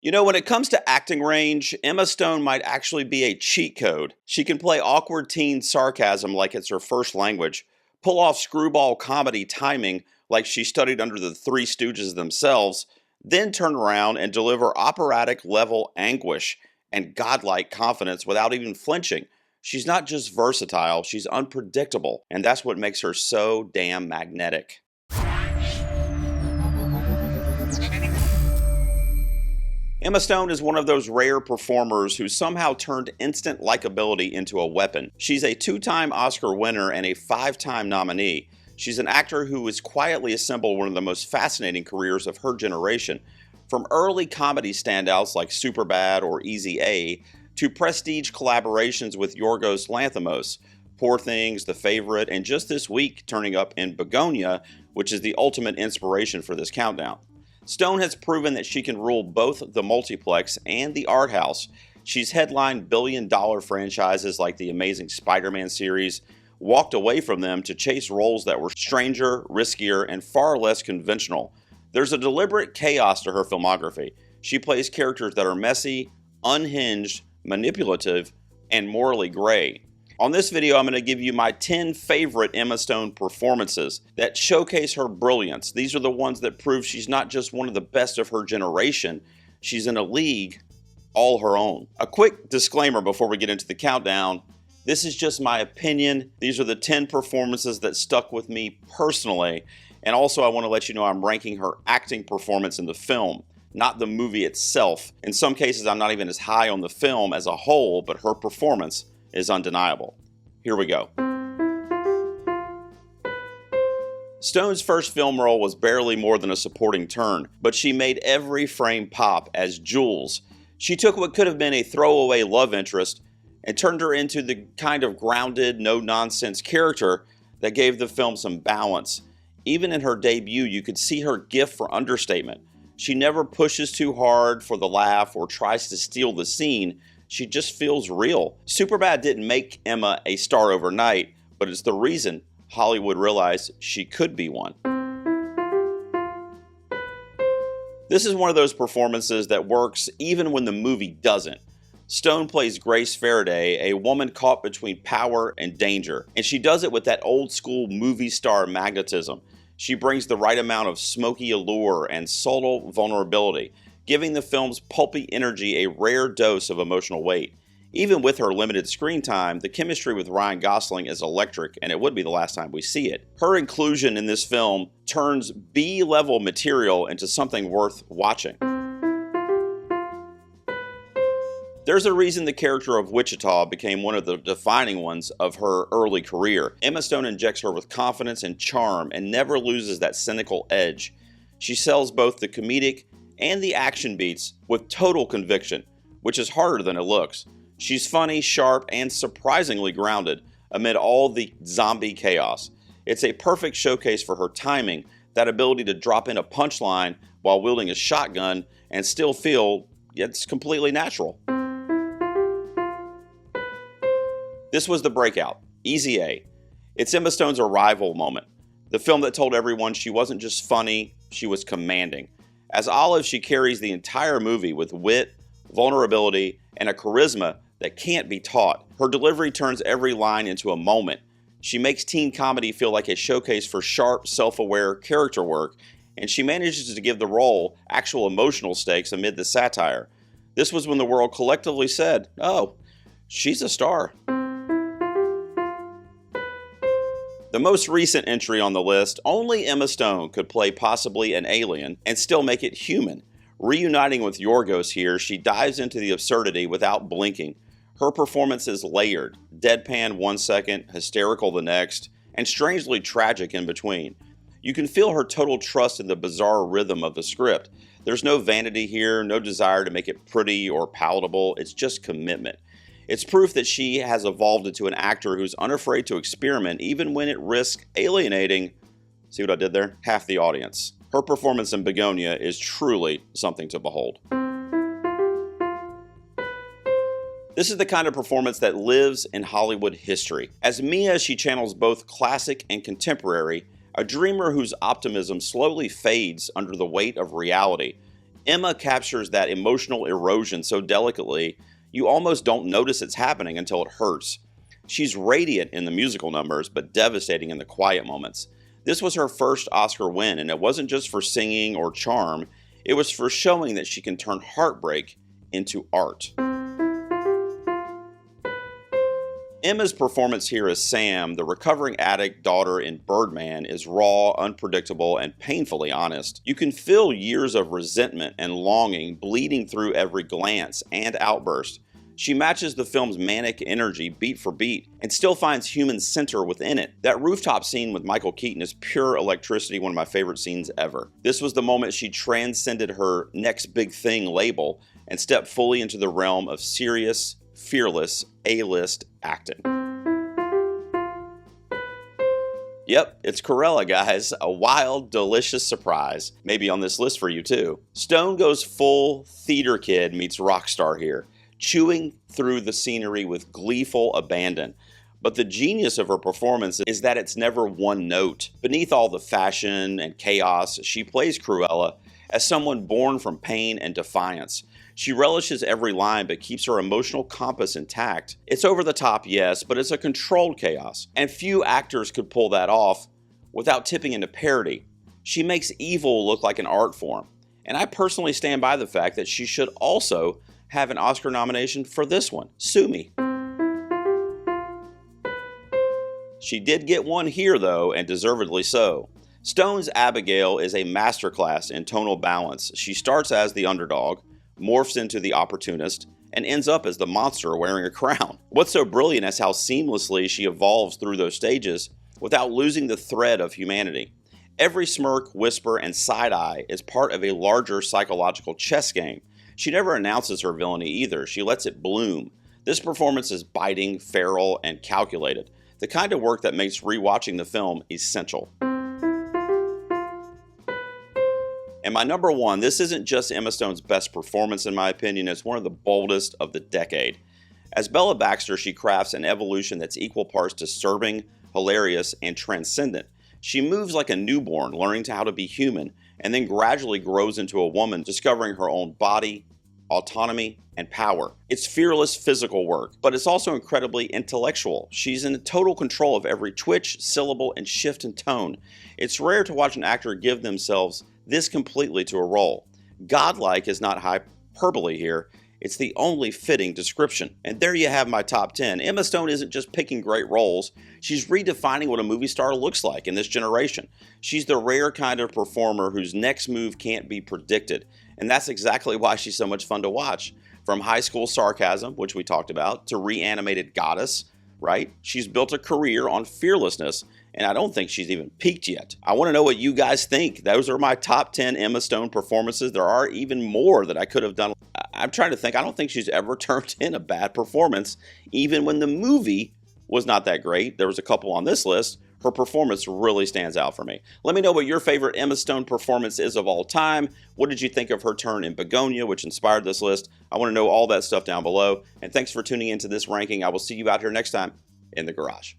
When it comes to acting range, Emma Stone might actually be a cheat code. She can play awkward teen sarcasm like it's her first language, pull off screwball comedy timing like she studied under the Three Stooges themselves, then turn around and deliver operatic level anguish and godlike confidence without even flinching. She's not just versatile, she's unpredictable, and that's what makes her so damn magnetic. Emma Stone is one of those rare performers who somehow turned instant likability into a weapon. She's a 2-time Oscar winner and a 5-time nominee. She's an actor who has quietly assembled one of the most fascinating careers of her generation. From early comedy standouts like Superbad or Easy A, to prestige collaborations with Yorgos Lanthimos, Poor Things, The Favorite, and just this week turning up in Bugonia, which is the ultimate inspiration for this countdown. Stone has proven that she can rule both the multiplex and the art house. She's headlined billion-dollar franchises like the Amazing Spider-Man series, walked away from them to chase roles that were stranger, riskier, and far less conventional. There's a deliberate chaos to her filmography. She plays characters that are messy, unhinged, manipulative, and morally gray. On this video, I'm going to give you my 10 favorite Emma Stone performances that showcase her brilliance. These are the ones that prove she's not just one of the best of her generation, she's in a league all her own. A quick disclaimer before we get into the countdown. This is just my opinion. These are the 10 performances that stuck with me personally. And also I want to let you know I'm ranking her acting performance in the film, not the movie itself. In some cases, I'm not even as high on the film as a whole, but her performance is undeniable. Here we go. Stone's first film role was barely more than a supporting turn, but she made every frame pop as Jules. She took what could have been a throwaway love interest and turned her into the kind of grounded, no-nonsense character that gave the film some balance. Even in her debut, you could see her gift for understatement. She never pushes too hard for the laugh or tries to steal the scene. She just feels real. Superbad didn't make Emma a star overnight, but it's the reason Hollywood realized she could be one. This is one of those performances that works even when the movie doesn't. Stone plays Grace Faraday, a woman caught between power and danger, and she does it with that old school movie star magnetism. She brings the right amount of smoky allure and subtle vulnerability, giving the film's pulpy energy a rare dose of emotional weight. Even with her limited screen time, the chemistry with Ryan Gosling is electric, and it would be the last time we see it. Her inclusion in this film turns B-level material into something worth watching. There's a reason the character of Wichita became one of the defining ones of her early career. Emma Stone injects her with confidence and charm and never loses that cynical edge. She sells both the comedic and the action beats with total conviction, which is harder than it looks. She's funny, sharp, and surprisingly grounded amid all the zombie chaos. It's a perfect showcase for her timing, that ability to drop in a punchline while wielding a shotgun and still feel it's completely natural. This was the breakout, Easy A. It's Emma Stone's arrival moment. The film that told everyone she wasn't just funny, she was commanding. As Olive, she carries the entire movie with wit, vulnerability, and a charisma that can't be taught. Her delivery turns every line into a moment. She makes teen comedy feel like a showcase for sharp, self-aware character work, and she manages to give the role actual emotional stakes amid the satire. This was when the world collectively said, "Oh, she's a star." The most recent entry on the list, only Emma Stone could play possibly an alien and still make it human. Reuniting with Yorgos here, she dives into the absurdity without blinking. Her performance is layered, deadpan 1 second, hysterical the next, and strangely tragic in between. You can feel her total trust in the bizarre rhythm of the script. There's no vanity here, no desire to make it pretty or palatable, it's just commitment. It's proof that she has evolved into an actor who's unafraid to experiment even when it risks alienating, see what I did there? Half the audience. Her performance in Bugonia is truly something to behold. This is the kind of performance that lives in Hollywood history. As Mia, she channels both classic and contemporary, a dreamer whose optimism slowly fades under the weight of reality. Emma captures that emotional erosion so delicately, you almost don't notice it's happening until it hurts. She's radiant in the musical numbers, but devastating in the quiet moments. This was her first Oscar win, and it wasn't just for singing or charm, it was for showing that she can turn heartbreak into art. Emma's performance here as Sam, the recovering addict daughter in Birdman, is raw, unpredictable, and painfully honest. You can feel years of resentment and longing bleeding through every glance and outburst. She matches the film's manic energy beat for beat and still finds human center within it. That rooftop scene with Michael Keaton is pure electricity, one of my favorite scenes ever. This was the moment she transcended her next big thing label and stepped fully into the realm of serious, fearless A-list acting. Yep, it's Cruella, guys. A wild, delicious surprise. Maybe on this list for you too. Stone goes full theater kid meets rock star here, chewing through the scenery with gleeful abandon. But the genius of her performance is that it's never one note. Beneath all the fashion and chaos, she plays Cruella as someone born from pain and defiance. She relishes every line but keeps her emotional compass intact. It's over the top, yes, but it's a controlled chaos, and few actors could pull that off without tipping into parody. She makes evil look like an art form, and I personally stand by the fact that she should also have an Oscar nomination for this one. Sue me. She did get one here though, and deservedly so. Stone's Abigail is a masterclass in tonal balance. She starts as the underdog, morphs into the opportunist, and ends up as the monster wearing a crown. What's so brilliant is how seamlessly she evolves through those stages without losing the thread of humanity. Every smirk, whisper, and side-eye is part of a larger psychological chess game. She never announces her villainy either, she lets it bloom. This performance is biting, feral, and calculated, the kind of work that makes rewatching the film essential. And my number one, this isn't just Emma Stone's best performance in my opinion, it's one of the boldest of the decade. As Bella Baxter, she crafts an evolution that's equal parts disturbing, hilarious, and transcendent. She moves like a newborn, learning how to be human, and then gradually grows into a woman, discovering her own body, autonomy, and power. It's fearless physical work, but it's also incredibly intellectual. She's in total control of every twitch, syllable, and shift in tone. It's rare to watch an actor give themselves this completely to a role. Godlike is not hyperbole here, it's the only fitting description. And there you have my top 10. Emma Stone isn't just picking great roles, she's redefining what a movie star looks like in this generation. She's the rare kind of performer whose next move can't be predicted, and that's exactly why she's so much fun to watch. From high school sarcasm, which we talked about, to reanimated goddess, right? She's built a career on fearlessness, and I don't think she's even peaked yet. I want to know what you guys think. Those are my top 10 Emma Stone performances. There are even more that I could have done. I'm trying to think. I don't think she's ever turned in a bad performance, even when the movie was not that great. There was a couple on this list. Her performance really stands out for me. Let me know what your favorite Emma Stone performance is of all time. What did you think of her turn in Bugonia, which inspired this list? I want to know all that stuff down below. And thanks for tuning into this ranking. I will see you out here next time in the garage.